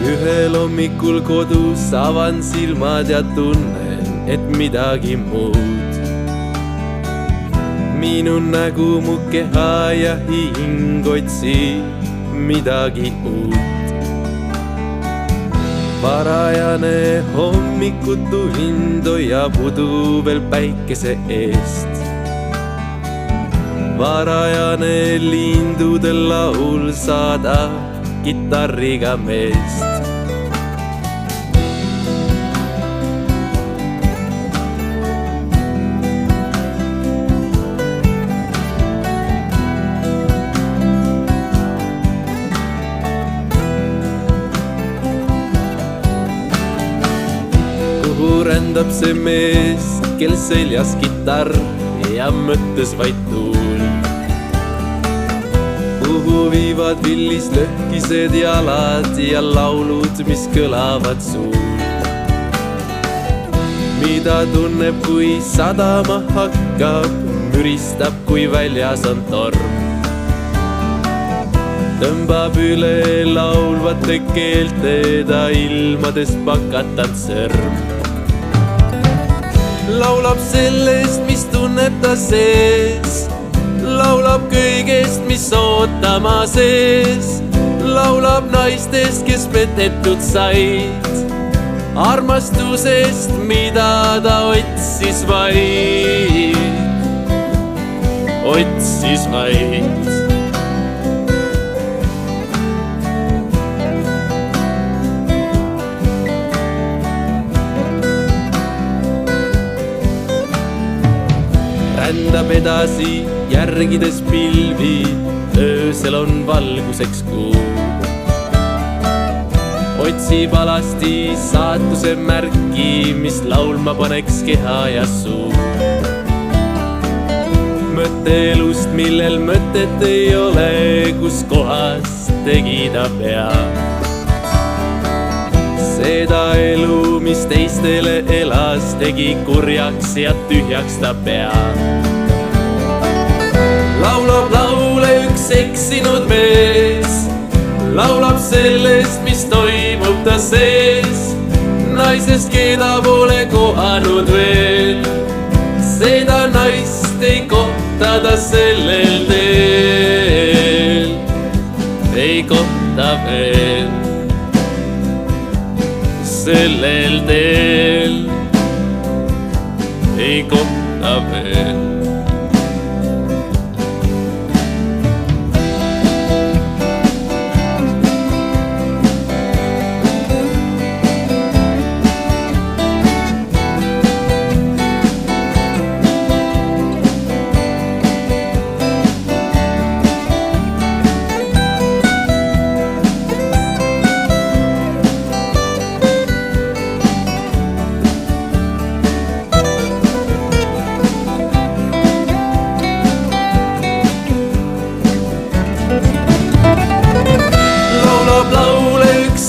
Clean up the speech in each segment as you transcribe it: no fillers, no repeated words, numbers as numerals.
Ühel hommikul kodus avan silmad ja tunnen, et midagi muud. Minu nägu, mu keha ja hing otsib midagi uut. Varajane hommikutund hoiab udu veel päikese eest. Varajane lindude laul saadab kitarriga meest. Kuhu rändab see mees, kel seljas kitarr ja mõttes vaid tuul? Kuhu viivad villis lõhkised jalad ja laulud, mis kõlavad suul? Mida tunneb, kui sadama hakkab, müristab, kui väljas on torm? Tõmbab üle laulvate keelte ta ilmades pakatant sõrm. Laulab sellest, mis tunneb ta sees, laulab kõigest, mis ootama sees. Laulab naistest, kes petetud said, armastusest, mida ta otsis vaid. Otsis vaid. Rändab edasi, järgides pilvi, öösel on valguseks kuu. Otsib alasti saatuse märki, mis laulma paneks keha ja suu. Mõte elust, millel mõtet ei ole, kus kohas tegi ta pea. Seda elu, mis teistele elas, tegi kurjaks ja tühjaks ta pea. Laulab laule üks eksinud mees, laulab sellest, mis toimub ta sees. Naisest, keda pole kohanud veel, seda naist ei kohta ta sellel teel. Ei kohta veel sellel teel, ei kohta veel.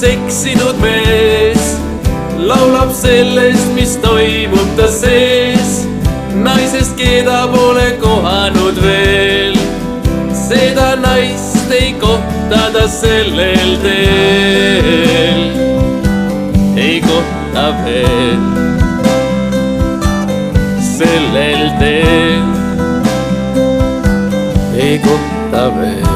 Eksinud mees laulab sellest, mis toimub ta sees. Naisest, keda pole kohanud veel, seda naist ei kohta ta sellel teel. Ei kohta veel sellel teel, ei kohta veel.